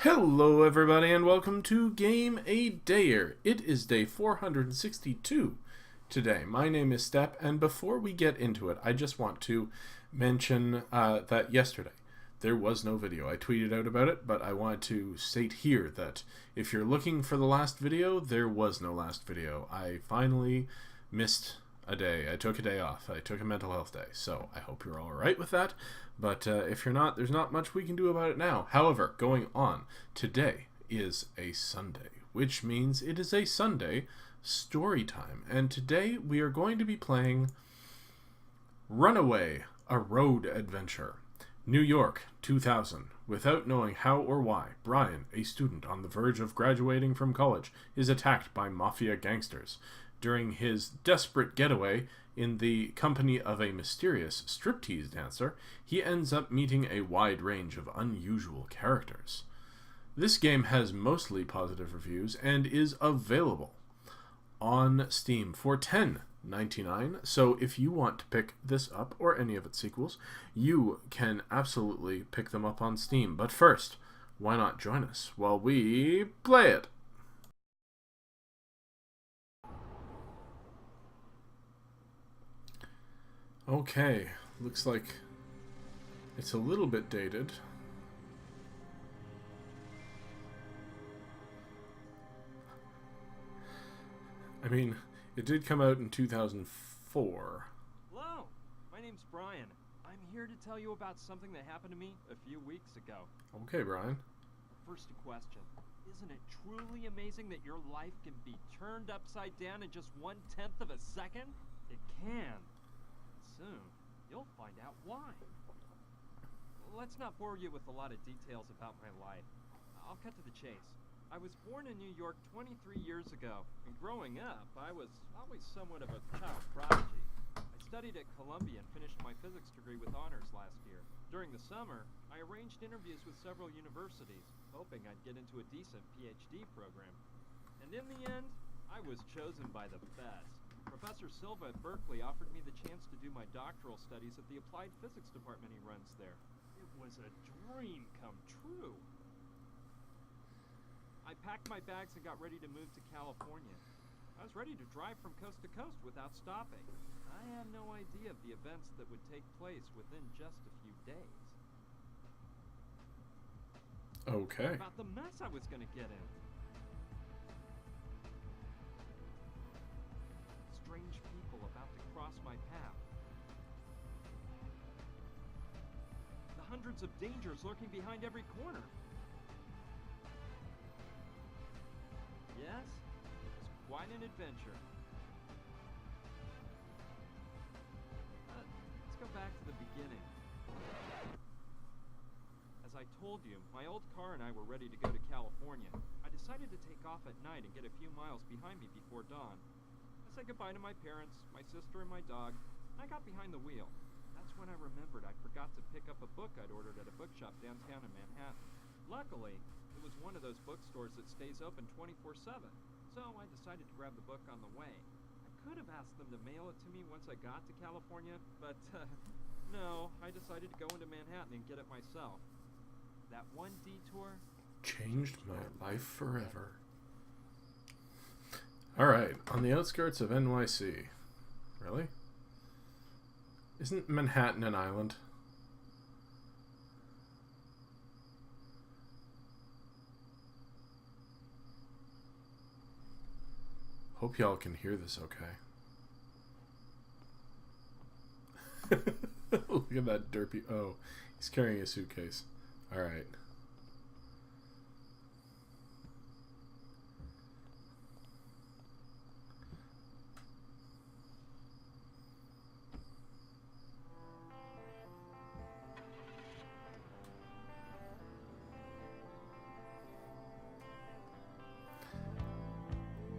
Hello everybody and welcome to Game A Dayer. It is day 462 today. My name is Step, and before we get into it, I just want to mention that yesterday there was no video. I tweeted out about it, but I wanted to state here that if you're looking for the last video, there was no last video. I finally missed a day. I took a day off. I took a mental health day, so I hope you're all right with that. But if you're not, there's not much we can do about it now. However, going on, today is a Sunday, which means it is a Sunday story time. And today we are going to be playing Runaway, a road adventure. New York, 2000. Without knowing how or why, Brian, a student on the verge of graduating from college, is attacked by mafia gangsters. During his desperate getaway in the company of a mysterious striptease dancer, he ends up meeting a wide range of unusual characters. This game has mostly positive reviews and is available on Steam for $10.99. So if you want to pick this up or any of its sequels, you can absolutely pick them up on Steam. But first, why not join us while we play it? Okay, looks like it's a little bit dated. I mean, it did come out in 2004. Hello, my name's Brian. I'm here to tell you about something that happened to me a few weeks ago. Okay, Brian. First question. Isn't it truly amazing that your life can be turned upside down in just 1/10 of a second? It can. Soon, you'll find out why. Let's not bore you with a lot of details about my life. I'll cut to the chase. I was born in New York 23 years ago, and growing up, I was always somewhat of a child prodigy. I studied at Columbia and finished my physics degree with honors last year. During the summer, I arranged interviews with several universities, hoping I'd get into a decent PhD program. And in the end, I was chosen by the best. Professor Silva at Berkeley offered me the chance to do my doctoral studies at the applied physics department he runs there. It was a dream come true. I packed my bags and got ready to move to California. I was ready to drive from coast to coast without stopping. I had no idea of the events that would take place within just a few days. Okay. About the mess I was going to get in. Strange people about to cross my path. The hundreds of dangers lurking behind every corner. Yes, it was quite an adventure. Let's go back to the beginning. As I told you, my old car and I were ready to go to California. I decided to take off at night and get a few miles behind me before dawn. I said goodbye to my parents, my sister, and my dog, and I got behind the wheel. That's when I remembered I forgot to pick up a book I'd ordered at a bookshop downtown in Manhattan. Luckily, it was one of those bookstores that stays open 24/7, so I decided to grab the book on the way. I could have asked them to mail it to me once I got to California, but no, I decided to go into Manhattan and get it myself. That one detour Changed my life forever. Alright, on the outskirts of NYC. Really? Isn't Manhattan an island? Hope y'all can hear this okay. Look at that derpy. Oh, he's carrying a suitcase. Alright.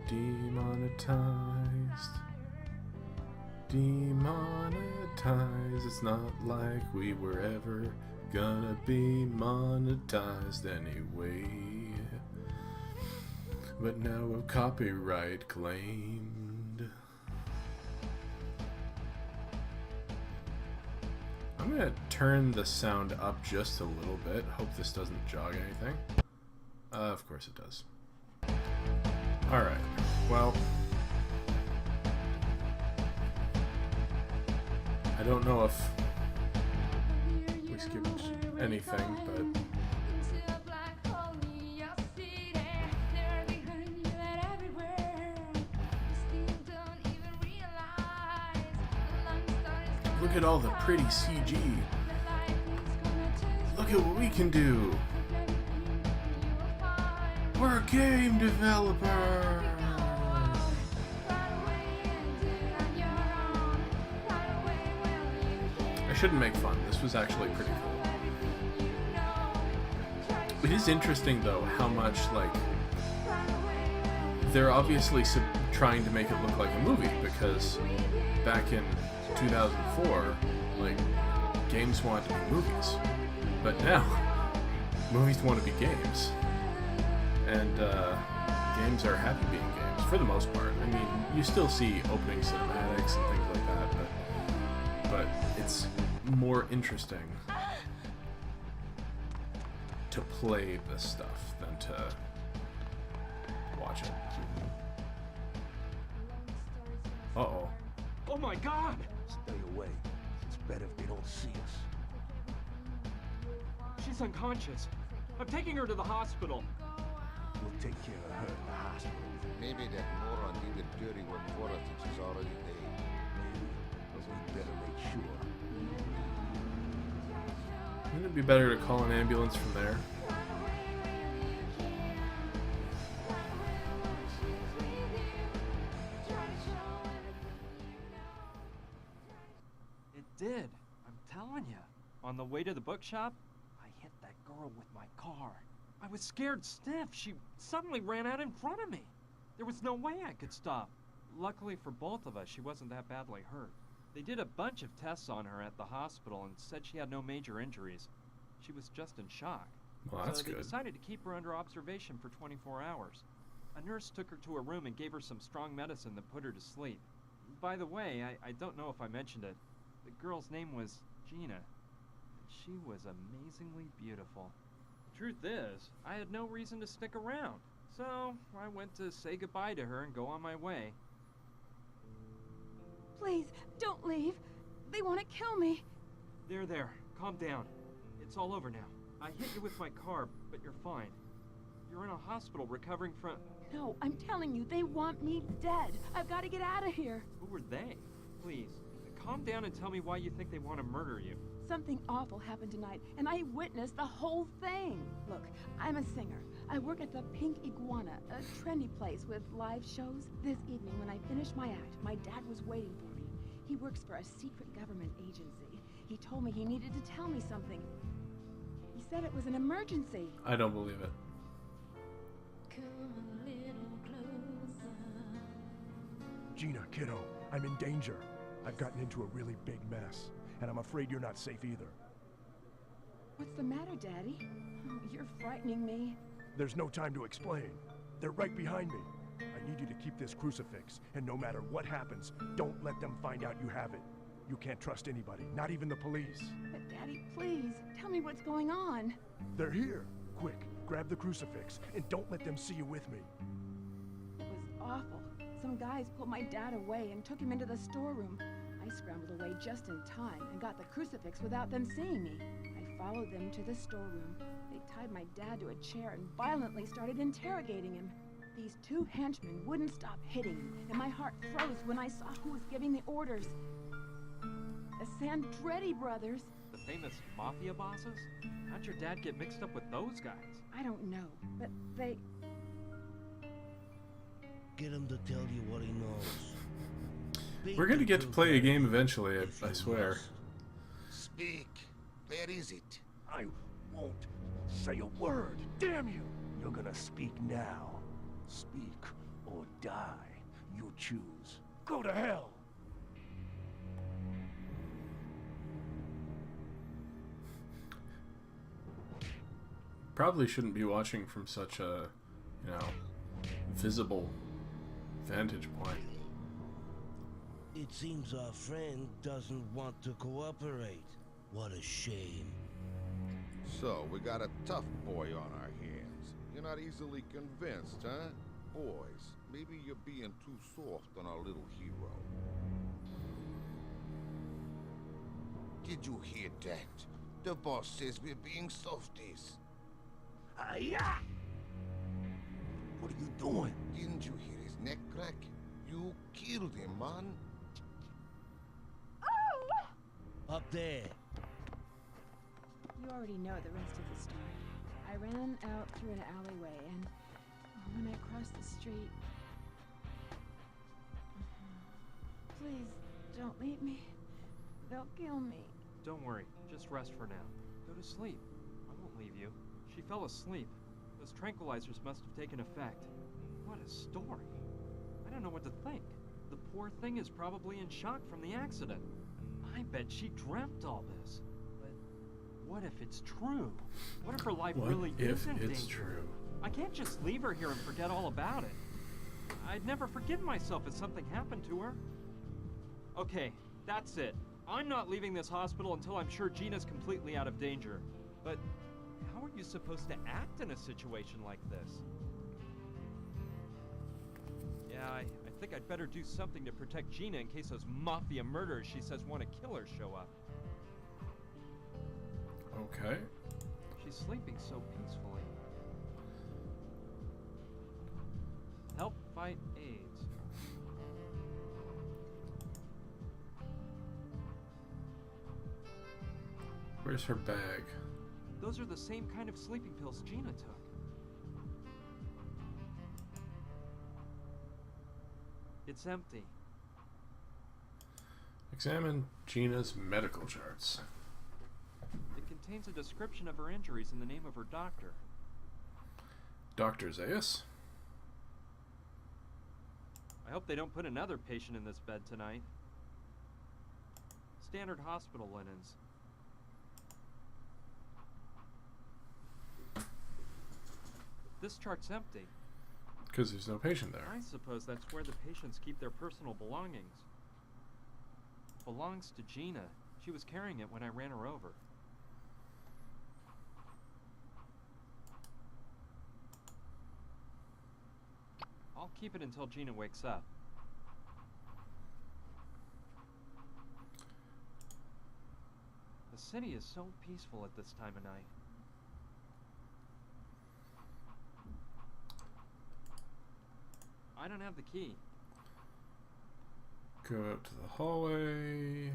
Demonetized. Demonetized. It's not like we were ever gonna be monetized anyway. But now we're copyright claimed. I'm gonna turn the sound up just a little bit. Hope this doesn't jog anything. Of course it does. Alright, well, I don't know if we skipped anything, but look at all the pretty CG. Look at what we can do. We're a game developer. I shouldn't make fun. This was actually pretty cool. It is interesting though how much like they're obviously trying to make it look like a movie, because back in 2004, like, games wanted to be movies, but now movies want to be games, and games are happy being games for the most part. I mean, you still see opening cinematics and things like that, but it's more interesting to play this stuff than to watch it. Uh-oh. Oh my god! Stay away. It's better if they don't see us. She's unconscious. I'm taking her to the hospital. We'll take care of her in the hospital. Maybe that moron did the dirty work for us since she's already dead. Maybe. But we better make sure. Wouldn't it be better to call an ambulance from there? It did. I'm telling you. On the way to the bookshop, I hit that girl with my car. I was scared stiff. She suddenly ran out in front of me. There was no way I could stop. Luckily for both of us, she wasn't that badly hurt. They did a bunch of tests on her at the hospital and said she had no major injuries. She was just in shock. Well, that's so they good. decided to keep her under observation for 24 hours. A nurse took her to a room and gave her some strong medicine that put her to sleep. By the way, I don't know if I mentioned it. The girl's name was Gina. She was amazingly beautiful. Truth is, I had no reason to stick around. So I went to say goodbye to her and go on my way. Please, don't leave. They want to kill me. There. Calm down. It's all over now. I hit you with my car, but you're fine. You're in a hospital recovering from... No, I'm telling you, they want me dead. I've got to get out of here. Who were they? Please, calm down and tell me why you think they want to murder you. Something awful happened tonight, and I witnessed the whole thing. Look, I'm a singer. I work at the Pink Iguana, a trendy place with live shows. This evening, when I finished my act, my dad was waiting for me. He works for a secret government agency. He told me he needed to tell me something. He said it was an emergency. I don't believe it. Gina, kiddo, I'm in danger. I've gotten into a really big mess, and I'm afraid you're not safe either. What's the matter, Daddy? Oh, you're frightening me. There's no time to explain. They're right behind me. I need you to keep this crucifix, and no matter what happens, don't let them find out you have it. You can't trust anybody, not even the police. But Daddy, please, tell me what's going on. They're here. Quick, grab the crucifix, and don't let them see you with me. It was awful. Some guys pulled my dad away and took him into the storeroom. I scrambled away just in time and got the crucifix without them seeing me. I followed them to the storeroom. They tied my dad to a chair and violently started interrogating him. These two henchmen wouldn't stop hitting him, and my heart froze when I saw who was giving the orders. The Sandretti brothers. The famous mafia bosses? How'd your dad get mixed up with those guys? I don't know, but they... Get him to tell you what he knows. We're gonna get to play a game eventually, I swear. Speak. Where is it? I won't say a word. Damn you! You're gonna speak now. Speak or die. You choose. Go to hell! Probably shouldn't be watching from such a, visible vantage point. It seems our friend doesn't want to cooperate. What a shame. So, we got a tough boy on our hands. You're not easily convinced, huh? Boys, maybe you're being too soft on our little hero. Did you hear that? The boss says we're being softies. Yeah. What are you doing? Didn't you hear his neck crack? You killed him, man. Up there. You already know the rest of the story. I ran out through an alleyway, and when I crossed the street... Please, don't leave me. They'll kill me. Don't worry, just rest for now. Go to sleep. I won't leave you. She fell asleep. Those tranquilizers must have taken effect. What a story. I don't know what to think. The poor thing is probably in shock from the accident. I bet she dreamt all this. But what if it's true? What if her life really isn't What if it's dangerous? true? I can't just leave her here and forget all about it. I'd never forgive myself if something happened to her. Okay, that's it. I'm not leaving this hospital until I'm sure Gina's completely out of danger. But how are you supposed to act in a situation like this? Yeah, I think I'd better do something to protect Gina in case those mafia murderers she says want to kill her show up. Okay. She's sleeping so peacefully. Help fight AIDS. Where's her bag? Those are the same kind of sleeping pills Gina took. It's empty. Examine Gina's medical charts. It contains a description of her injuries and the name of her doctor. Dr. Zaius? I hope they don't put another patient in this bed tonight. Standard hospital linens. This chart's empty. Because there's no patient there. I suppose that's where the patients keep their personal belongings. Belongs to Gina. She was carrying it when I ran her over. I'll keep it until Gina wakes up. The city is so peaceful at this time of night. I don't have the key. Go out to the hallway.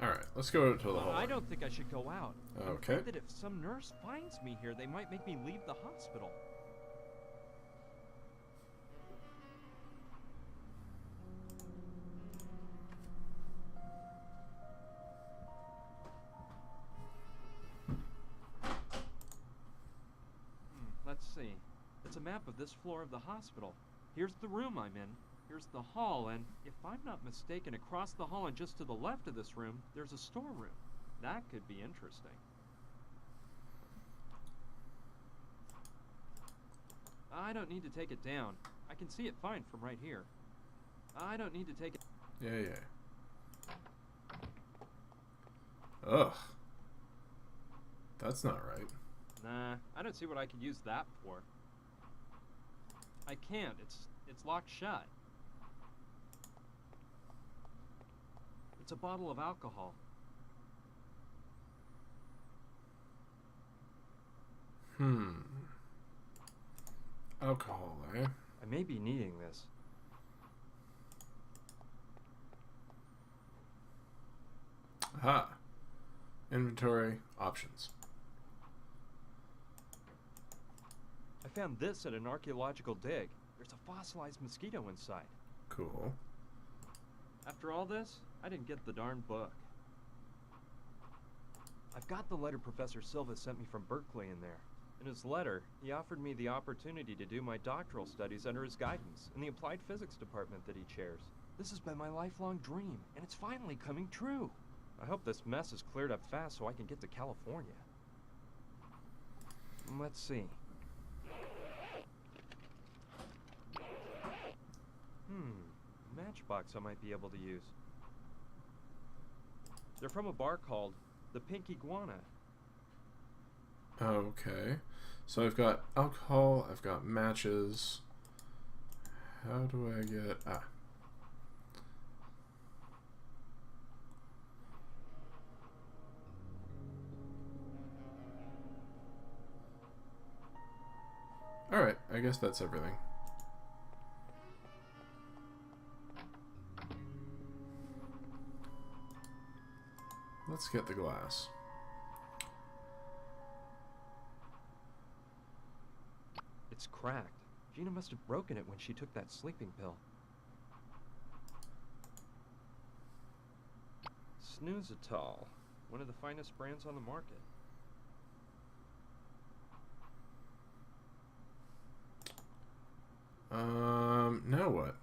Alright, let's go out to the hallway. I don't think I should go out. I'm Okay. afraid that if some nurse finds me here, they might make me leave the hospital. Let's see. It's a map of this floor of the hospital. Here's the room I'm in. Here's the hall, and if I'm not mistaken, across the hall and just to the left of this room, there's a storeroom. That could be interesting. I don't need to take it down. I can see it fine from right here. I don't need to take it... Yeah. Ugh. That's not right. Nah, I don't see what I could use that for. I can't. It's locked shut. It's a bottle of alcohol. Alcohol, eh? I may be needing this. Aha. Inventory options. I found this at an archaeological dig. There's a fossilized mosquito inside. Cool. After all this, I didn't get the darn book. I've got the letter Professor Silva sent me from Berkeley in there. In his letter, he offered me the opportunity to do my doctoral studies under his guidance in the applied physics department that he chairs. This has been my lifelong dream, and it's finally coming true. I hope this mess is cleared up fast so I can get to California. Let's see. matchbox I might be able to use. They're from a bar called the Pink Iguana. Okay. So I've got alcohol, I've got matches. How do I get... Ah. Alright, I guess that's everything. Let's get the glass. It's cracked. Gina must have broken it when she took that sleeping pill. Snoozatol, one of the finest brands on the market. Now what?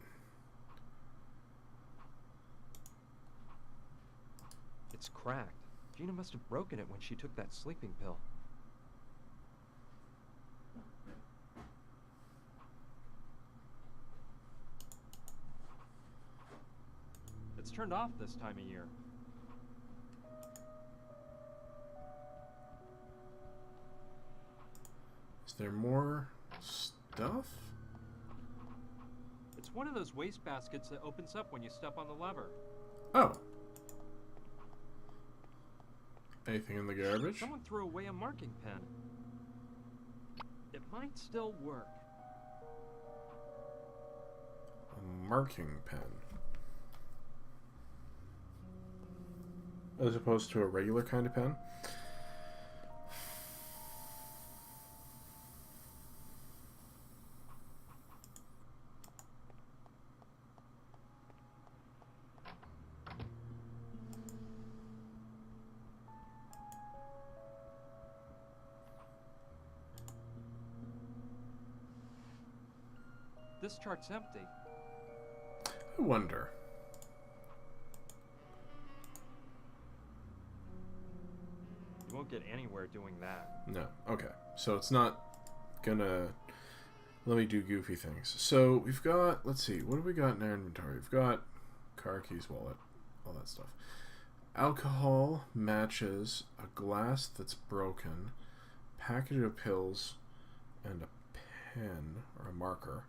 It's cracked. Gina must have broken it when she took that sleeping pill. It's turned off this time of year. Is there more stuff? It's one of those waste baskets that opens up when you step on the lever. Oh. Anything in the garbage? Someone threw away a marking pen. It might still work. A marking pen. As opposed to a regular kind of pen? This chart's empty. I wonder. You won't get anywhere doing that. No. Okay. So it's not gonna let me do goofy things. So we've got, let's see, what do we got in our inventory? We've got car keys, wallet, all that stuff. Alcohol, matches, a glass that's broken, packet of pills, and a pen or a marker.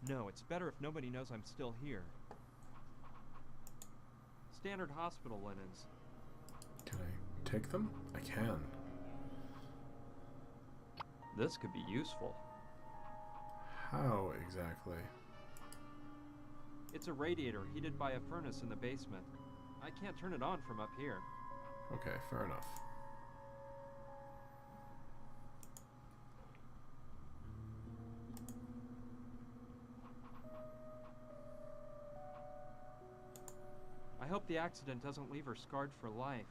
No, it's better if nobody knows I'm still here. Standard hospital linens. Can I take them? I can. This could be useful. How exactly? It's a radiator heated by a furnace in the basement. I can't turn it on from up here. Okay, fair enough. I hope the accident doesn't leave her scarred for life.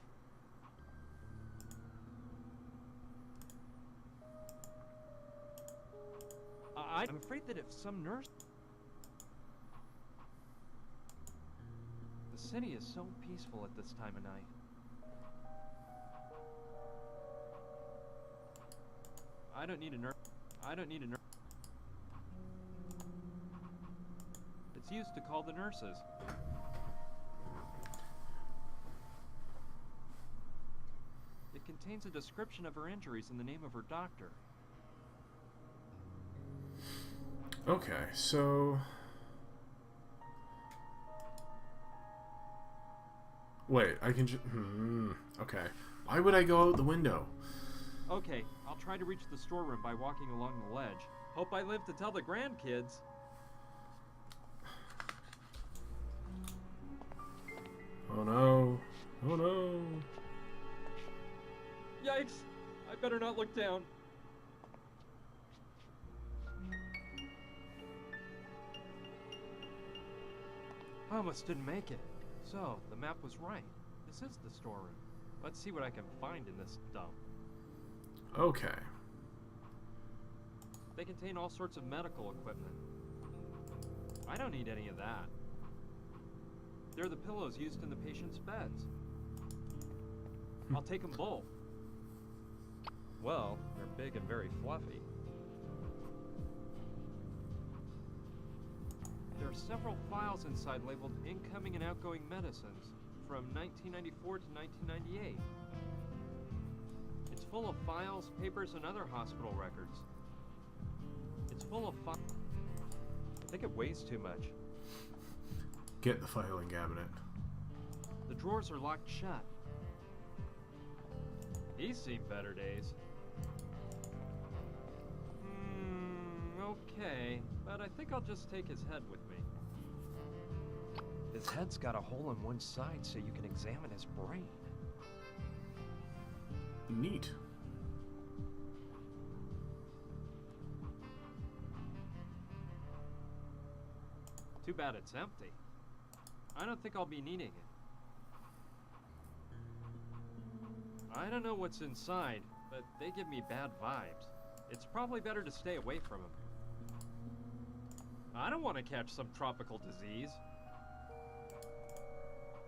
I'm afraid that if some nurse... The city is so peaceful at this time of night. I don't need a nurse. I don't need a nurse. It's used to call the nurses. It contains a description of her injuries and the name of her doctor. Okay, so... Wait, I can just... okay. Why would I go out the window? Okay, I'll try to reach the storeroom by walking along the ledge. Hope I live to tell the grandkids. Oh no. Oh no. Yikes! I better not look down. I almost didn't make it. So, the map was right. This is the storeroom. Let's see what I can find in this dump. Okay. They contain all sorts of medical equipment. I don't need any of that. They're the pillows used in the patient's beds. I'll take them both. Well, they're big and very fluffy. There are several files inside labeled incoming and outgoing medicines from 1994 to 1998. It's full of files, papers, and other hospital records. It's full of files. I think it weighs too much. Get the filing cabinet. The drawers are locked shut. He's seen better days. Okay, but I think I'll just take his head with me. His head's got a hole in one side so you can examine his brain. Neat. Too bad it's empty. I don't think I'll be needing it. I don't know what's inside, but they give me bad vibes. It's probably better to stay away from them. I don't want to catch some tropical disease.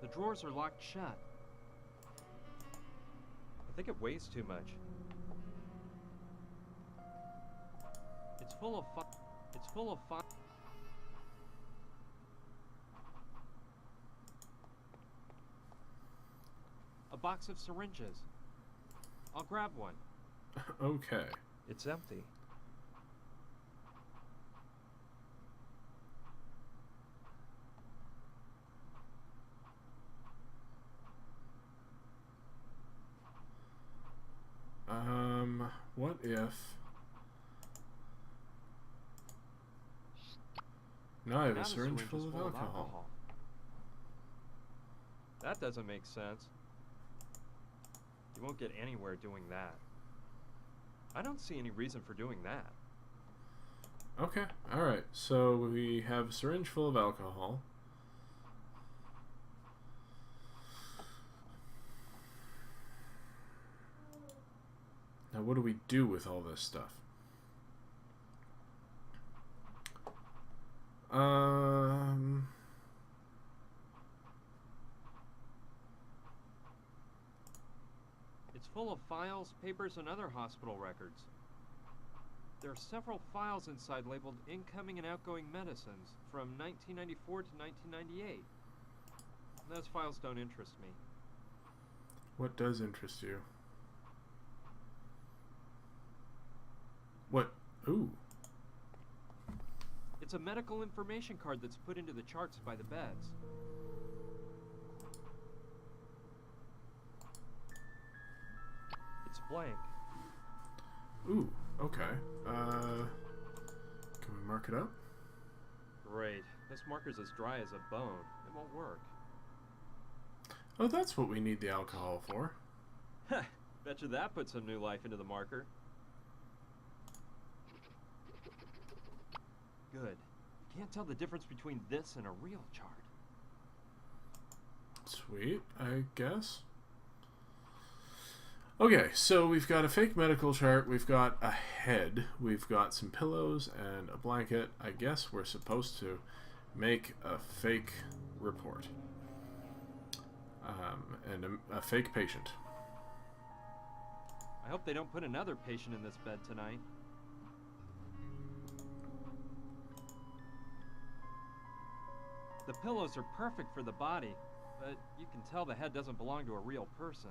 The drawers are locked shut. I think it weighs too much. It's full of It's full of A box of syringes. I'll grab one. Okay. It's empty. What if... No, I have a syringe full of alcohol. That doesn't make sense. You won't get anywhere doing that. I don't see any reason for doing that. Okay, alright. So we have a syringe full of alcohol. Now what do we do with all this stuff? It's full of files, papers, and other hospital records. There are several files inside labeled incoming and outgoing medicines from 1994 to 1998. Those files don't interest me. What does interest you? What? Ooh. It's a medical information card that's put into the charts by the beds. It's blank. Ooh, okay. Can we mark it up? Great. This marker's as dry as a bone. It won't work. Oh, that's what we need the alcohol for. Heh, betcha that puts some new life into the marker. Good. You can't tell the difference between this and a real chart. Sweet, I guess. Okay, so we've got a fake medical chart, we've got a head, we've got some pillows and a blanket. I guess we're supposed to make a fake report. And a fake patient. I hope they don't put another patient in this bed tonight. The pillows are perfect for the body, but you can tell the head doesn't belong to a real person.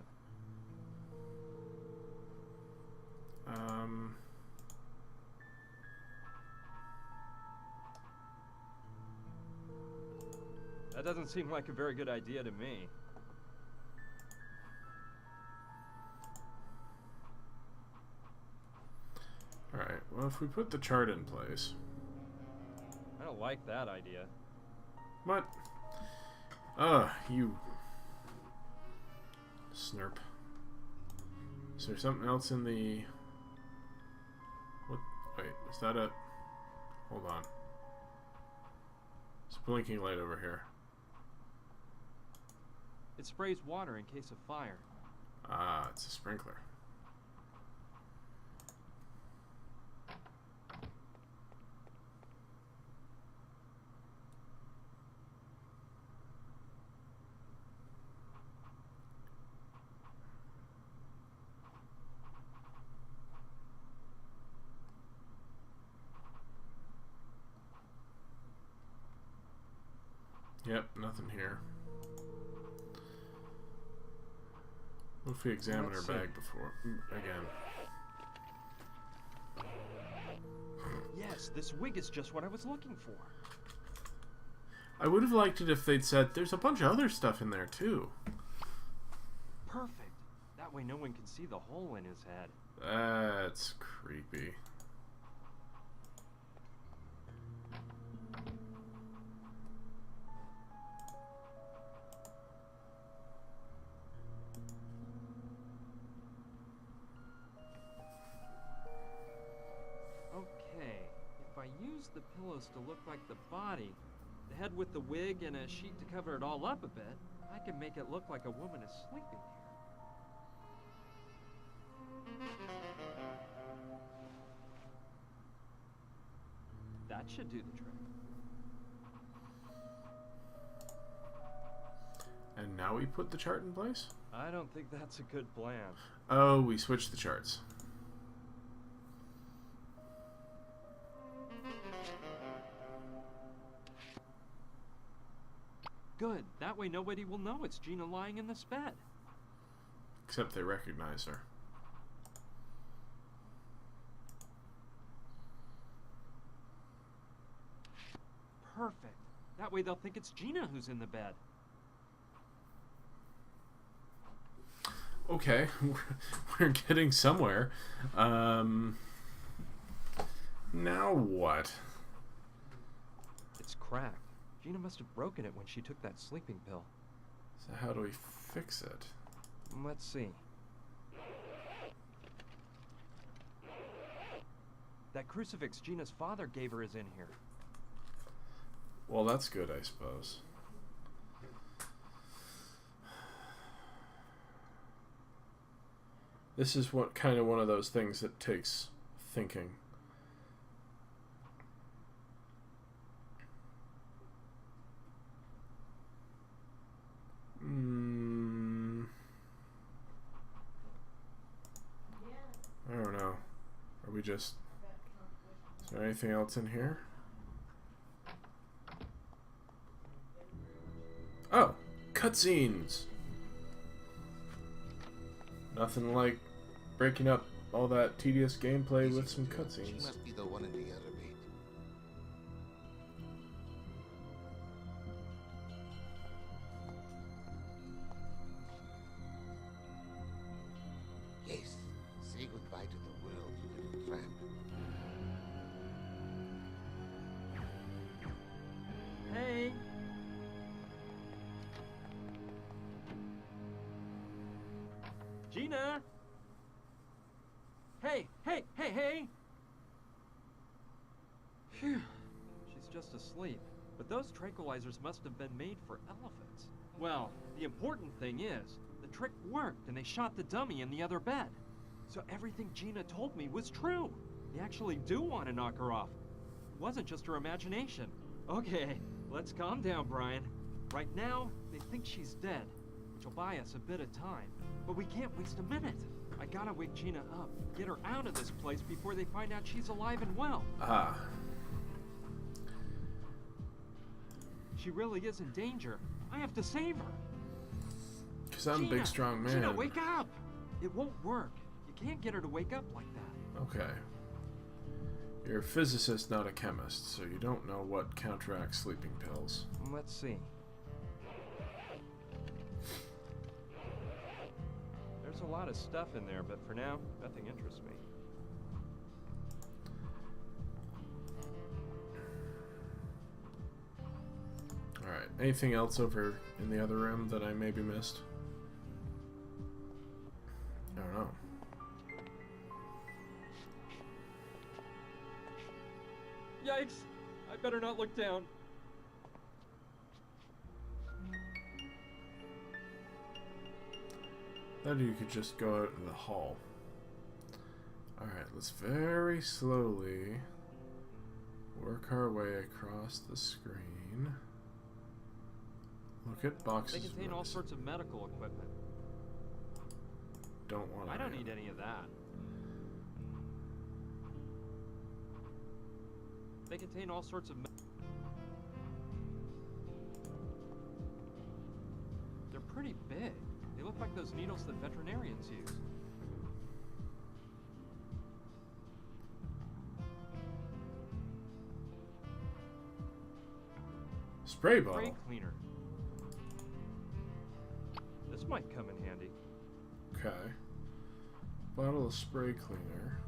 That doesn't seem like a very good idea to me. Alright, well, if we put the chart in place... I don't like that idea. What? You... Snurp. Is there something else in the... What? Wait, is that a... Hold on. It's a blinking light over here. It sprays water in case of fire. Ah, it's a sprinkler. Yep, nothing here. What if we examine her bag before again? Yes, this wig is just what I was looking for. I would have liked it if they'd said there's a bunch of other stuff in there too. Perfect. That way no one can see the hole in his head. That's creepy. Okay, if I use the pillows to look like the body, the head with the wig and a sheet to cover it all up a bit, I can make it look like a woman is sleeping here. That should do the trick. And now we put the chart in place? I don't think that's a good plan. Oh, we switched the charts. Good. That way nobody will know it's Gina lying in this bed. Except they recognize her. Perfect. That way they'll think it's Gina who's in the bed. Okay, we're getting somewhere. Now what? It's cracked. Gina must have broken it when she took that sleeping pill. So how do we fix it? Let's see. That crucifix Gina's father gave her is in here. Well, that's good, I suppose. This is what kind of one of those things that takes thinking. I don't know. Are we just... Is there anything else in here? Oh! Cutscenes! Nothing like breaking up all that tedious gameplay with some She cutscenes. must be the one in the elevator. Yes, say goodbye to the world, you little tramp. Hey! Gina! Hey! Hey! Hey! Hey! Phew. She's just asleep. But those tranquilizers must have been made for elephants. Well, the important thing is, the trick worked and they shot the dummy in the other bed. So everything Gina told me was true. They actually do want to knock her off. It wasn't just her imagination. Okay, let's calm down, Brian. Right now, they think she's dead, which will buy us a bit of time. But we can't waste a minute. I gotta wake Gina up, get her out of this place before they find out she's alive and well. Ah. She really is in danger. I have to save her. Because I'm a big, strong man. Gina, wake up! It won't work. You can't get her to wake up like that. Okay. You're a physicist, not a chemist, so you don't know what counteracts sleeping pills. Let's see. There's a lot of stuff in there, but for now, nothing interests me. Alright, anything else over in the other room that I maybe missed? I don't know. Yikes! I better not look down. Then you could just go out in the hall. Alright, let's very slowly work our way across the screen. Look at boxes. They contain all sorts of medical equipment. Don't want to. I don't need any of that. They contain all sorts of pretty big. They look like those needles that veterinarians use. Spray bottle. Spray cleaner. This might come in handy. Okay. Bottle of spray cleaner.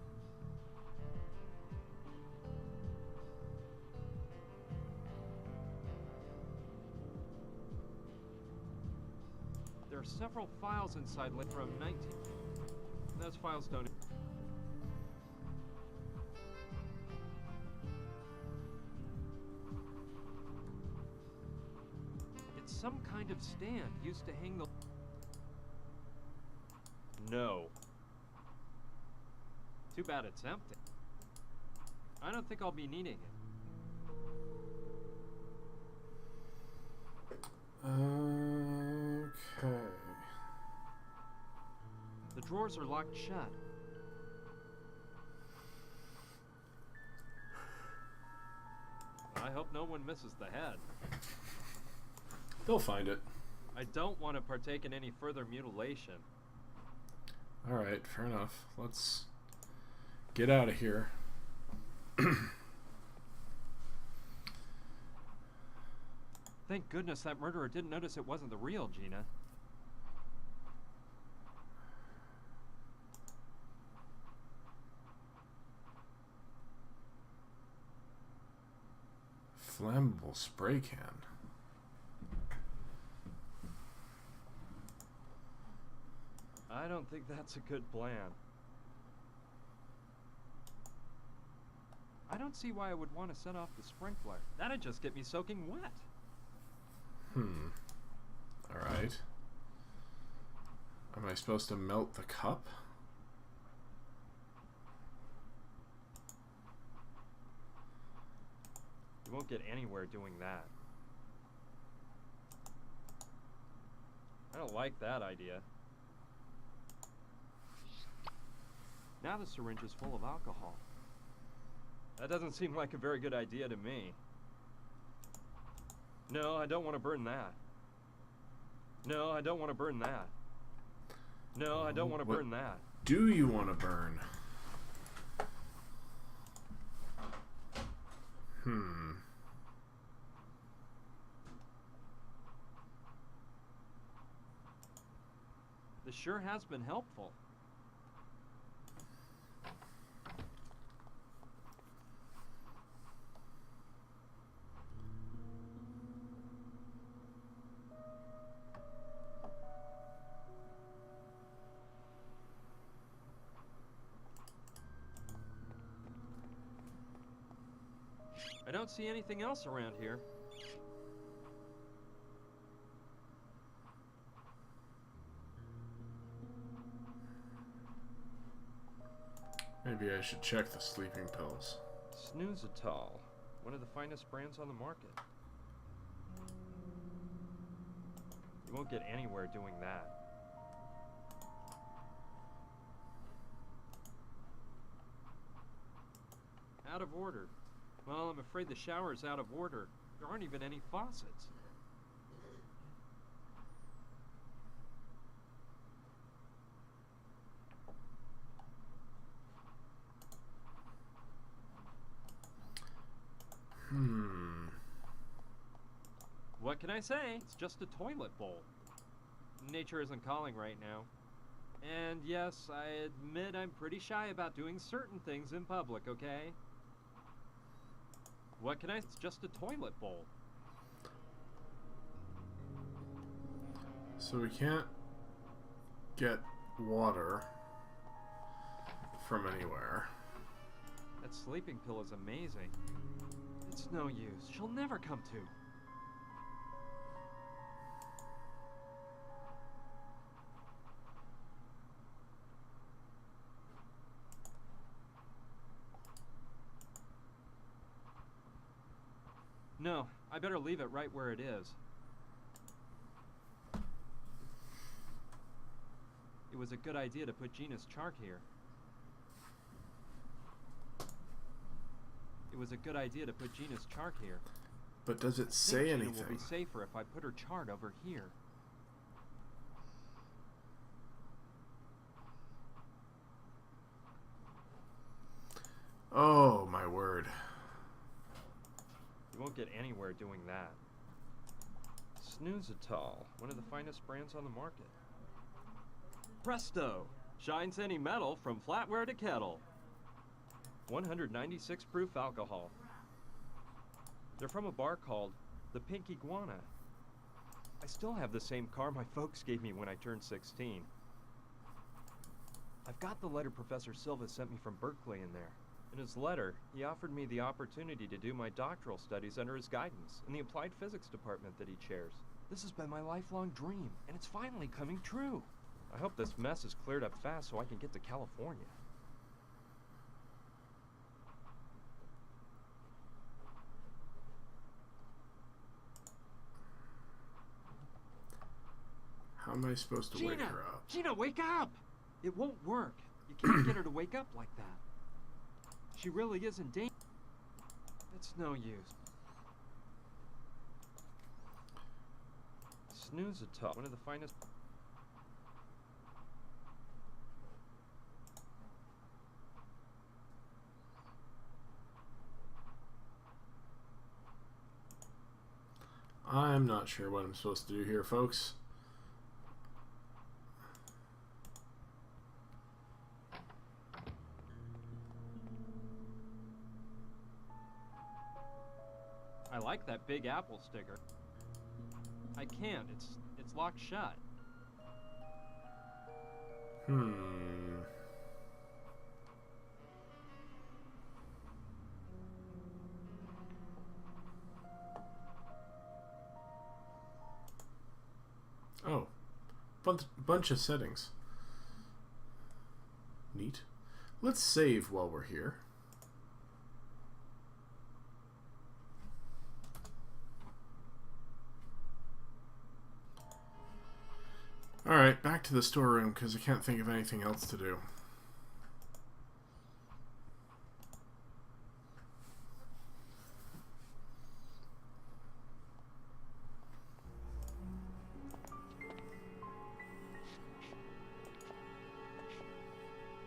There are several files inside from 19... Those files don't... It's some kind of stand used to hang the... No. Too bad it's empty. I don't think I'll be needing it. Okay. The drawers are locked shut. I hope no one misses the head. They'll find it. I don't want to partake in any further mutilation. Alright, fair enough. Let's get out of here. Thank goodness that murderer didn't notice it wasn't the real Gina. Flammable spray can. I don't think that's a good plan. I don't see why I would want to set off the sprinkler. That'd just get me soaking wet. Alright. Am I supposed to melt the cup? You won't get anywhere doing that. I don't like that idea. Now the syringe is full of alcohol. That doesn't seem like a very good idea to me. No, I don't want to burn that. No, I don't want to burn that. No, I don't want to burn that. Do you want to burn? This sure has been helpful. I don't see anything else around here. Maybe I should check the sleeping pills. Snoozetol, one of the finest brands on the market. You won't get anywhere doing that. Out of order. Well, I'm afraid the shower's out of order. There aren't even any faucets. What can I say? It's just a toilet bowl. Nature isn't calling right now. And yes, I admit I'm pretty shy about doing certain things in public, okay? What can I... It's just a toilet bowl. So we can't get water from anywhere. That sleeping pill is amazing. It's no use. She'll never come to. No, I better leave it right where it is. It was a good idea to put Gina's chart here. It was a good idea to put Gina's chart here. But does it say Gina anything? will be safer if I put her chart over here. get anywhere doing that. Snoozatol, one of the finest brands on the market. Presto! Shines any metal from flatware to kettle. 196 proof alcohol. They're from a bar called the Pink Iguana. I still have the same car my folks gave me when I turned 16. I've got the letter Professor Silva sent me from Berkeley in there. In his letter, he offered me the opportunity to do my doctoral studies under his guidance in the applied physics department that he chairs. This has been my lifelong dream, and it's finally coming true. I hope this mess is cleared up fast so I can get to California. How am I supposed to wake her up? Gina, wake up! It won't work. You can't get her to wake up like that. She really is in danger. It's no use. Snoozatol, one of the finest. I'm not sure what I'm supposed to do here, folks. I like that Big Apple sticker. I can't. It's locked shut. Oh, bunch of settings. Neat. Let's save while we're here. Alright, back to the storeroom because I can't think of anything else to do.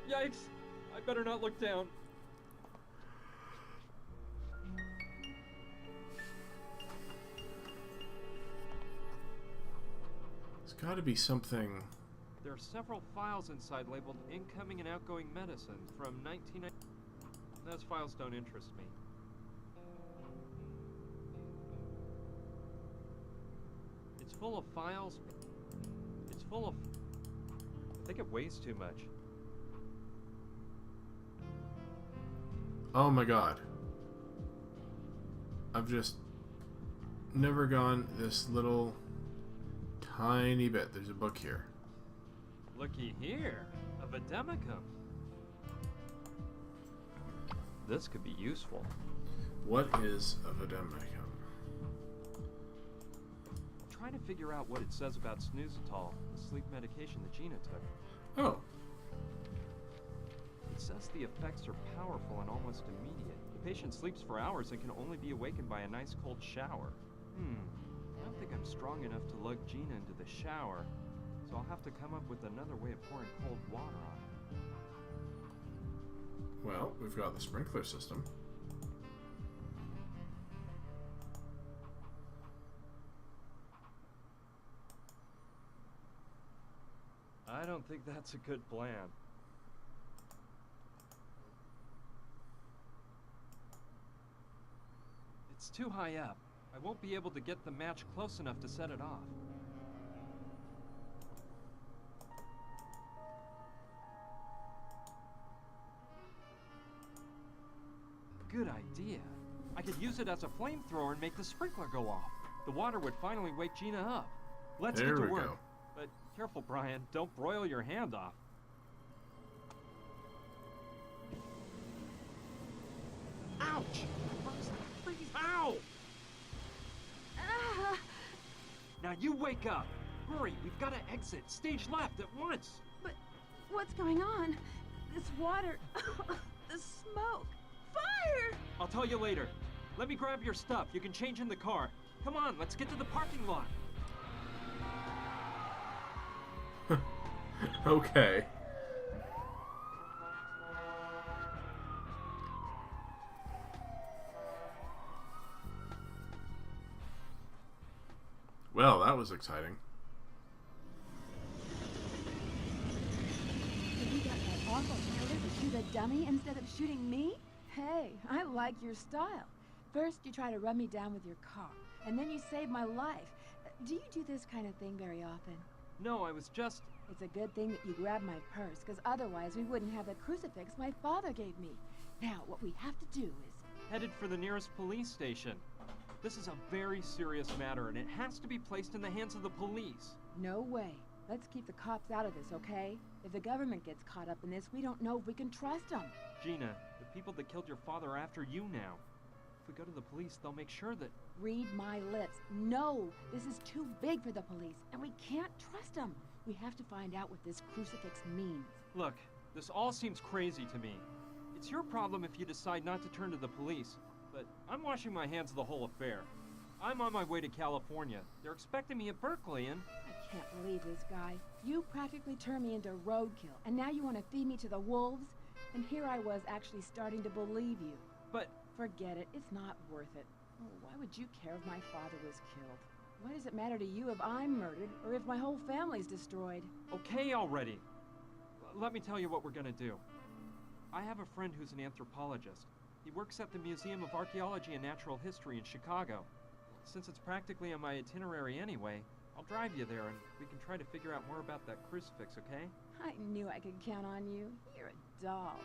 Yikes! I better not look down. There's got to be something. There are several files inside labeled incoming and outgoing medicine from 1990. Those files don't interest me. It's full of files. It's full of... I think it weighs too much. Oh my god. I've just never gone this little tiny bit. There's a book here. Looky here, a vademecum. This could be useful. What is a vademecum? I'm trying to figure out what it says about Snoozatol, the sleep medication that Gina took. Oh. It says the effects are powerful and almost immediate. The patient sleeps for hours and can only be awakened by a nice cold shower. I don't think I'm strong enough to lug Gina into the shower, so I'll have to come up with another way of pouring cold water on her. Well, we've got the sprinkler system. I don't think that's a good plan. It's too high up. I won't be able to get the match close enough to set it off. Good idea. I could use it as a flamethrower and make the sprinkler go off. The water would finally wake Gina up. Let's There get we to work. go. But careful, Brian. Don't broil your hand off. Ouch! Freeze! Ow! Ah! Now you wake up. Hurry, we've got to exit. Stage left at once. But what's going on? This water, the smoke, fire! I'll tell you later. Let me grab your stuff. You can change in the car. Come on, let's get to the parking lot. Okay. Well, that was exciting. So you got that awful order to shoot a dummy instead of shooting me? Hey, I like your style. First, you try to run me down with your car, and then you save my life. Do you do this kind of thing very often? No, I was just... It's a good thing that you grabbed my purse, because otherwise we wouldn't have the crucifix my father gave me. Now, what we have to do is... headed for the nearest police station. This is a very serious matter, and it has to be placed in the hands of the police. No way. Let's keep the cops out of this, okay? If the government gets caught up in this, we don't know if we can trust them. Gina, the people that killed your father are after you now. If we go to the police, they'll make sure that... Read my lips. No, this is too big for the police, and we can't trust them. We have to find out what this crucifix means. Look, this all seems crazy to me. It's your problem if you decide not to turn to the police, but I'm washing my hands of the whole affair. I'm on my way to California. They're expecting me at Berkeley, and... I can't believe this guy. You practically turned me into roadkill, and now you want to feed me to the wolves? And here I was actually starting to believe you. But... Forget it. It's not worth it. Oh, why would you care if my father was killed? Why does it matter to you if I'm murdered, or if my whole family's destroyed? Okay already. Let me tell you what we're gonna do. I have a friend who's an anthropologist. He works at the Museum of Archaeology and Natural History in Chicago. Since it's practically on my itinerary anyway, I'll drive you there and we can try to figure out more about that crucifix, okay? I knew I could count on you. You're a doll.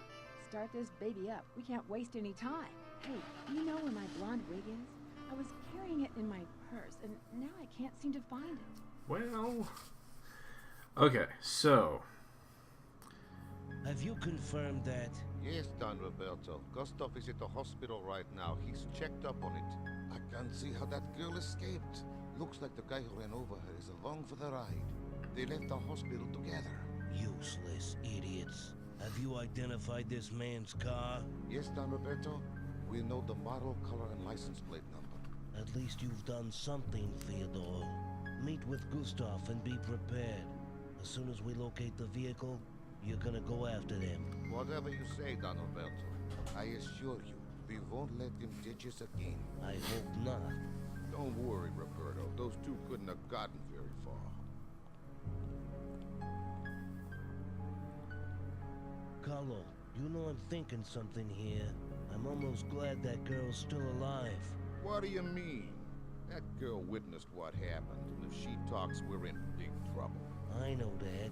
Start this baby up. We can't waste any time. Hey, do you know where my blonde wig is? I was carrying it in my purse, and now I can't seem to find it. Well... Okay, so... Have you confirmed that? Yes, Don Roberto. Gustav is at the hospital right now. He's checked up on it. I can't see how that girl escaped. Looks like the guy who ran over her is along for the ride. They left the hospital together. Useless idiots. Have you identified this man's car? Yes, Don Roberto. We know the model, color, and license plate number. At least you've done something, Theodore. Meet with Gustav and be prepared. As soon as we locate the vehicle, you're gonna go after them. Whatever you say, Don Roberto. I assure you, we won't let them ditch us again. I hope not. Don't worry, Roberto. Those two couldn't have gotten very far. Carlo, you know I'm thinking something here. I'm almost glad that girl's still alive. What do you mean? That girl witnessed what happened, and if she talks, we're in big trouble. I know that,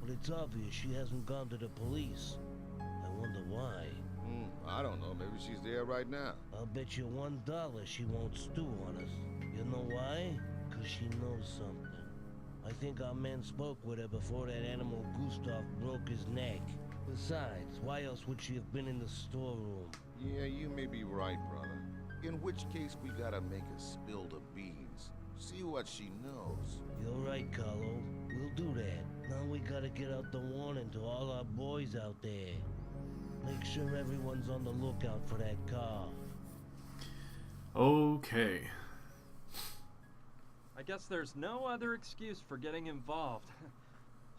but it's obvious she hasn't gone to the police. I wonder why. I don't know. Maybe she's there right now. I'll bet you $1 she won't stew on us. You know why? 'Cause she knows something. I think our men spoke with her before that animal Gustav broke his neck. Besides, why else would she have been in the storeroom? Yeah, you may be right, brother. In which case, we gotta make her spill the beans. See what she knows. You're right, Carlo. We'll do that. Now we gotta get out the warning to all our boys out there. Make sure everyone's on the lookout for that car. Okay. I guess there's no other excuse for getting involved.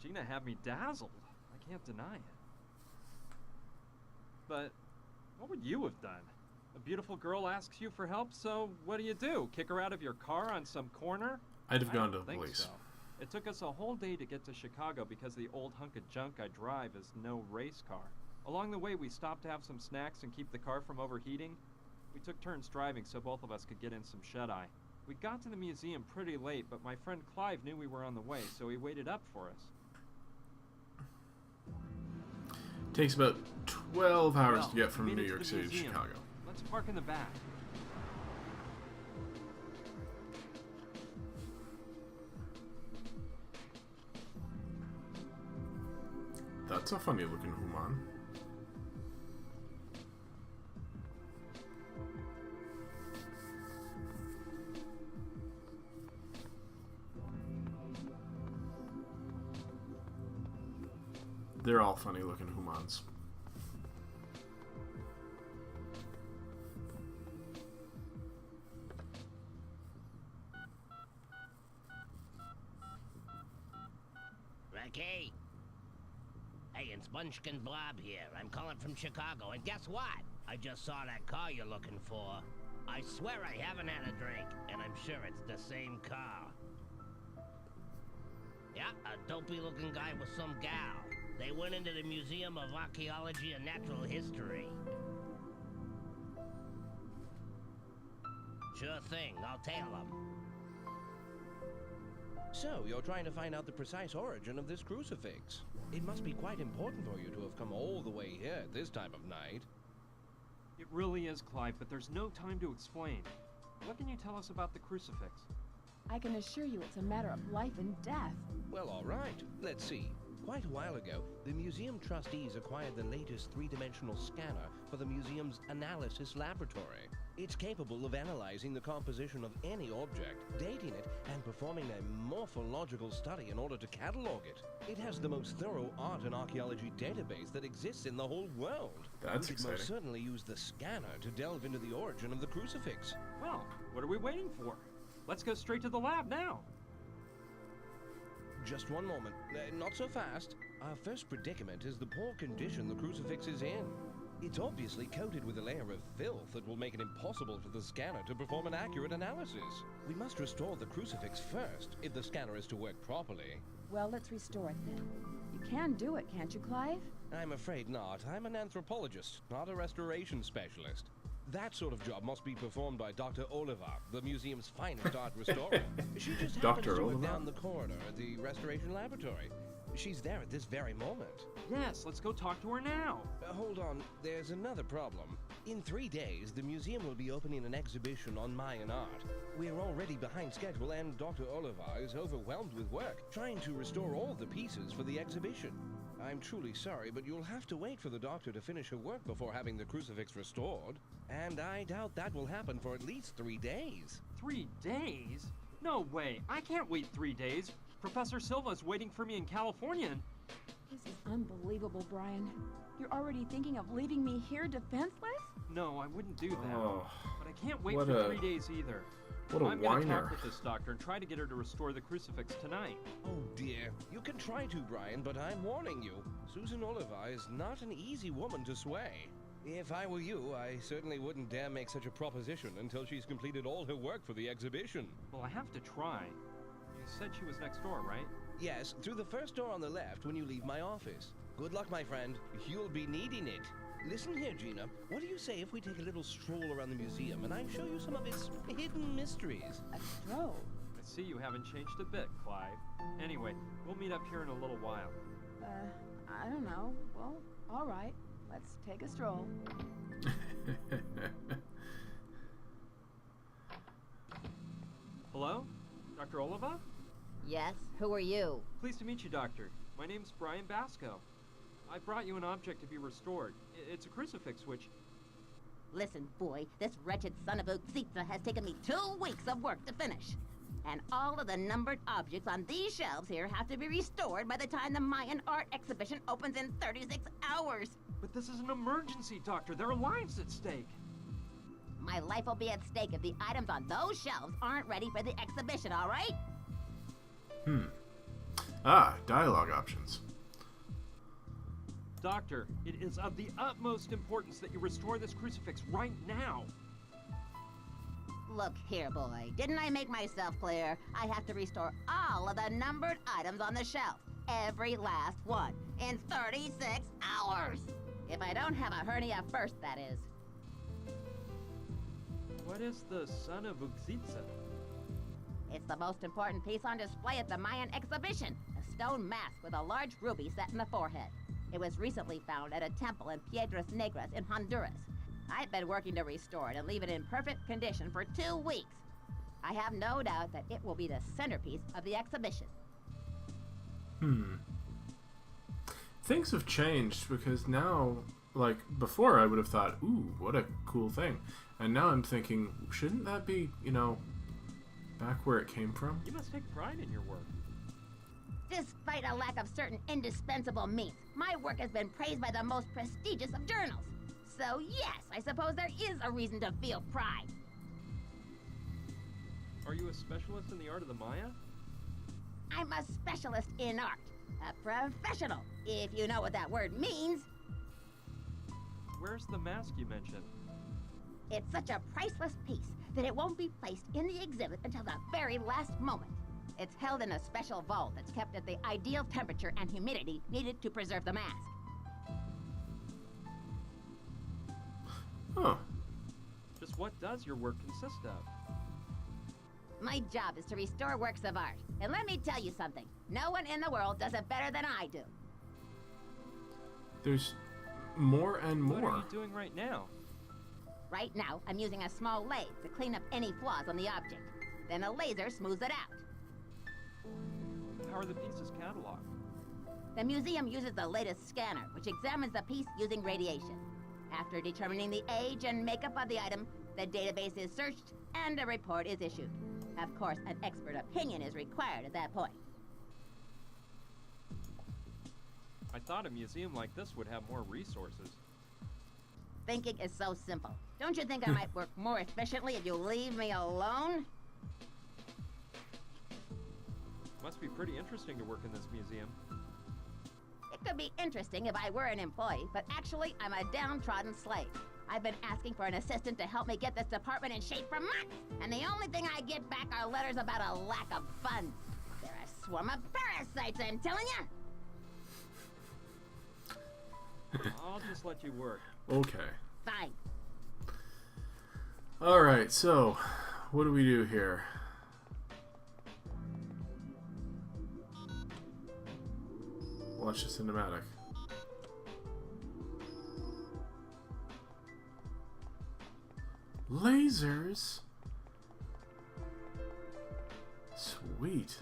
Gina had me dazzled. I can't deny it. But what would you have done? A beautiful girl asks you for help, so what do? Kick her out of your car on some corner? I'd have gone to the I don't think police. so. It took us a whole day to get to Chicago because the old hunk of junk I drive is no race car. Along the way, we stopped to have some snacks and keep the car from overheating. We took turns driving so both of us could get in some shut-eye. We got to the museum pretty late, but my friend Clive knew we were on the way, so he waited up for us. Takes about 12 hours Well, to get from we made New it to York the City to museum. Chicago. Let's park in the back. That's a funny looking human. They're all funny looking humans. Ricky? Hey, it's Munchkin Blob here. I'm calling from Chicago, and guess what? I just saw that car you're looking for. I swear I haven't had a drink, and I'm sure it's the same car. Yeah, a dopey-looking guy with some gal. They went into the Museum of Archaeology and Natural History. Sure thing, I'll tail them. So, you're trying to find out the precise origin of this crucifix. It must be quite important for you to have come all the way here at this time of night. It really is, Clive, but there's no time to explain. What can you tell us about the crucifix? I can assure you it's a matter of life and death. Well, all right. Let's see. Quite a while ago, the museum trustees acquired the latest three-dimensional scanner for the museum's analysis laboratory. It's capable of analyzing the composition of any object, dating it, and performing a morphological study in order to catalog it. It has the most thorough art and archaeology database that exists in the whole world. That's We should most exciting. certainly use the scanner to delve into the origin of the crucifix. Well, what are we waiting for? Let's go straight to the lab now. Just one moment. Not so fast. Our first predicament is the poor condition the crucifix is in. It's obviously coated with a layer of filth that will make it impossible for the scanner to perform an accurate analysis. We must restore the crucifix first, if the scanner is to work properly. Well, let's restore it then. You can do it, can't you, Clive? I'm afraid not. I'm an anthropologist, not a restoration specialist. That sort of job must be performed by Dr. Oliver, the museum's finest art restorer. She just happens Dr. to work Oliver? down the corridor at the restoration laboratory. She's there at this very moment. Yes, let's go talk to her now. Hold on, there's another problem. In 3 days, the museum will be opening an exhibition on Mayan art. We're already behind schedule, and Dr. Oliver is overwhelmed with work, trying to restore all the pieces for the exhibition. I'm truly sorry, but you'll have to wait for the doctor to finish her work before having the crucifix restored. And I doubt that will happen for at least 3 days. 3 days? No way. I can't wait 3 days. Professor Silva's waiting for me in California and... This is unbelievable, Brian. You're already thinking of leaving me here defenseless? No, I wouldn't do that. Oh, But I can't wait what for a- 3 days either. what a I'm gonna whiner. talk with this doctor and try to get her to restore the crucifix tonight. Oh dear, you can try to, Brian, but I'm warning you. Susan Oliver is not an easy woman to sway. If I were you, I certainly wouldn't dare make such a proposition until she's completed all her work for the exhibition. Well, I have to try. You said she was next door, right? Yes, through the first door on the left when you leave my office. Good luck, my friend. You'll be needing it. Listen here, Gina. What do you say if we take a little stroll around the museum and I show you some of its hidden mysteries? A stroll? I see you haven't changed a bit, Clive. Anyway, we'll meet up here in a little while. I don't know. Well, all right. Let's take a stroll. Hello? Dr. Oliva? Yes? Who are you? Pleased to meet you, Doctor. My name's Brian Basco. I brought you an object to be restored. It's a crucifix, which... Listen, boy, this wretched son of a Tzitza has taken me 2 weeks of work to finish. And all of the numbered objects on these shelves here have to be restored by the time the Mayan art exhibition opens in 36 hours. But this is an emergency, Doctor. There are lives at stake. My life will be at stake if the items on those shelves aren't ready for the exhibition, all right? Dialogue options. Doctor, it is of the utmost importance that you restore this crucifix right now. Look here, boy. Didn't I make myself clear? I have to restore all of the numbered items on the shelf. Every last one. In 36 hours. If I don't have a hernia first, that is. What is the son of Uxitsa? It's the most important piece on display at the Mayan exhibition. A stone mask with a large ruby set in the forehead. It was recently found at a temple in Piedras Negras in Honduras. I've been working to restore it and leave it in perfect condition for 2 weeks. I have no doubt that it will be the centerpiece of the exhibition. Things have changed because now, like, before I would have thought, ooh, what a cool thing. And now I'm thinking, shouldn't that be, back where it came from? You must take pride in your work. Despite a lack of certain indispensable means, my work has been praised by the most prestigious of journals. So yes, I suppose there is a reason to feel pride. Are you a specialist in the art of the Maya? I'm a specialist in art. A professional, if you know what that word means. Where's the mask you mentioned? It's such a priceless piece that it won't be placed in the exhibit until the very last moment. It's held in a special vault that's kept at the ideal temperature and humidity needed to preserve the mask. Huh. Just what does your work consist of? My job is to restore works of art. And let me tell you something. No one in the world does it better than I do. There's more and more. What are you doing right now? Right now, I'm using a small lathe to clean up any flaws on the object. Then a laser smooths it out. How are the pieces cataloged? The museum uses the latest scanner, which examines the piece using radiation. After determining the age and makeup of the item, the database is searched and a report is issued. Of course, an expert opinion is required at that point. I thought a museum like this would have more resources. Thinking is so simple. Don't you think I might work more efficiently if you leave me alone? Must be pretty interesting to work in this museum. It could be interesting if I were an employee, but actually, I'm a downtrodden slave. I've been asking for an assistant to help me get this department in shape for months, and the only thing I get back are letters about a lack of funds. They're a swarm of parasites, I'm telling you! I'll just let you work. Okay. Fine. Alright, so, what do we do here? Watch the cinematic. Lasers? Sweet.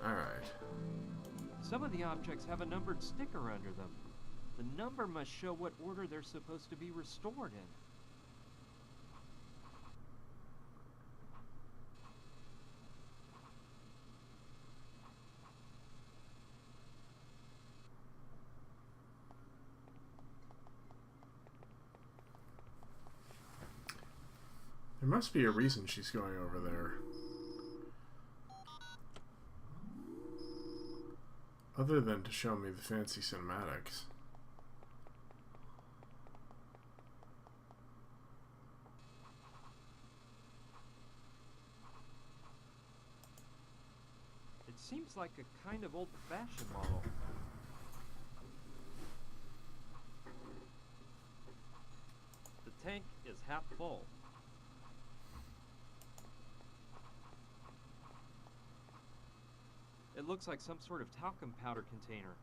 Alright. Some of the objects have a numbered sticker under them. The number must show what order they're supposed to be restored in. There must be a reason she's going over there. Other than to show me the fancy cinematics. It seems like a kind of old-fashioned model. The tank is half full. It looks like some sort of talcum powder container.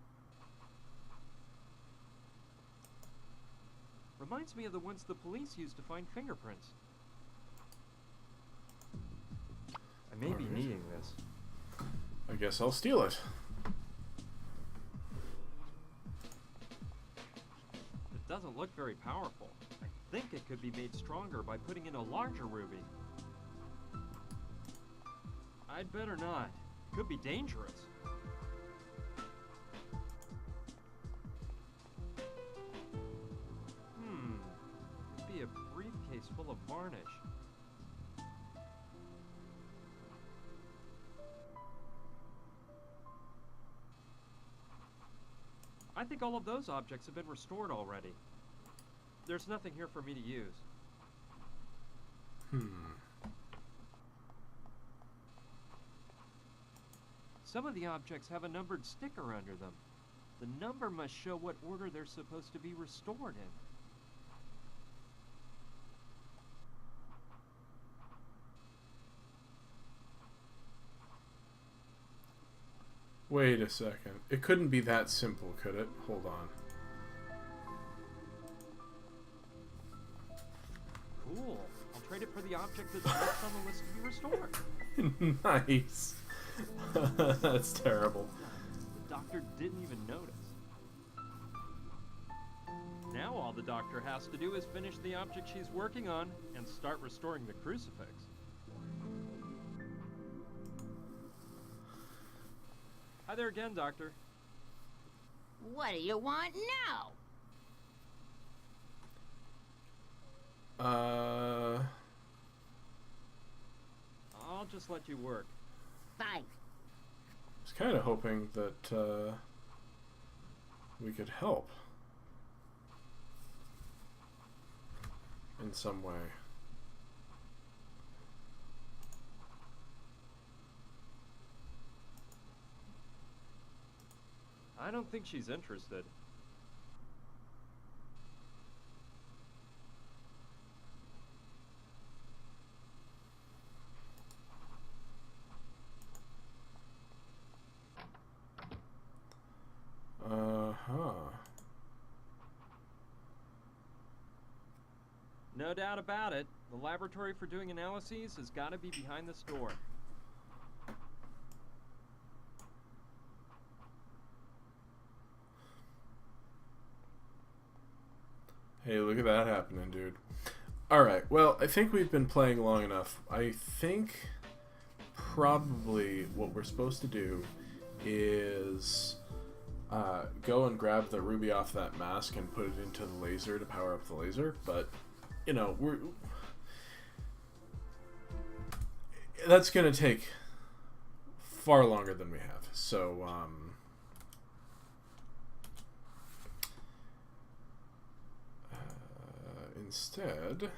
Reminds me of the ones the police used to find fingerprints. I may be needing this. I guess I'll steal it. It doesn't look very powerful. I think it could be made stronger by putting in a larger ruby. I'd better not. Could be dangerous. Could be a briefcase full of varnish. I think all of those objects have been restored already. There's nothing here for me to use. Some of the objects have a numbered sticker under them. The number must show what order they're supposed to be restored in. Wait a second. It couldn't be that simple, could it? Hold on. Cool. I'll trade it for the object that's next on the list to be restored. Nice. That's terrible. The doctor didn't even notice. Now all the doctor has to do is finish the object she's working on and start restoring the crucifix. Hi there again, Doctor. What do you want now? I'll just let you work. Fine. I was kind of hoping that we could help in some way. I don't think she's interested. No doubt about it. The laboratory for doing analyses has got to be behind this door. Hey, look at that happening, dude. Alright, well, I think we've been playing long enough. I think probably what we're supposed to do is go and grab the ruby off that mask and put it into the laser to power up the laser, but, you know, that's gonna take far longer than we have, so, instead,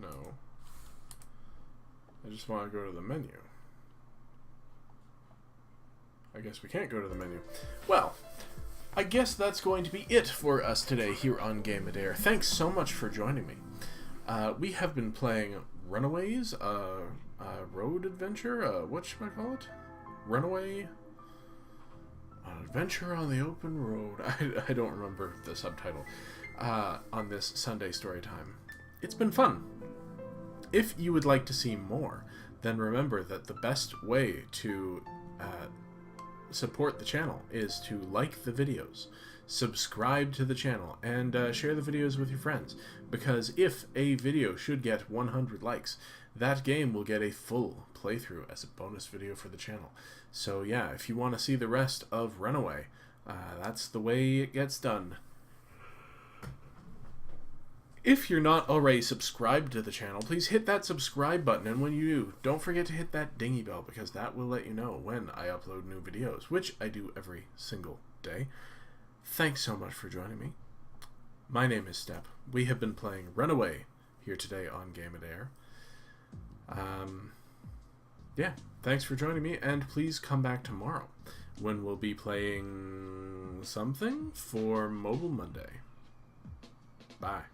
no, I just want to go to the menu. I guess we can't go to the menu. Well, I guess that's going to be it for us today here on Game of Dare. Thanks so much for joining me. We have been playing Runaways, road adventure, what should I call it? Runaway? Adventure on the Open Road. I don't remember the subtitle. On this Sunday story time. It's been fun. If you would like to see more, then remember that the best way to support the channel is to like the videos, subscribe to the channel, and share the videos with your friends, because if a video should get 100 likes, that game will get a full playthrough as a bonus video for the channel. So yeah, if you want to see the rest of Runaway, that's the way it gets done. If you're not already subscribed to the channel, please hit that subscribe button, and when you do, don't forget to hit that dingy bell, because that will let you know when I upload new videos, which I do every single day. Thanks so much for joining me. My name is Step. We have been playing Runaway here today on Game of Dare. Yeah, thanks for joining me, and please come back tomorrow when we'll be playing something for Mobile Monday. Bye.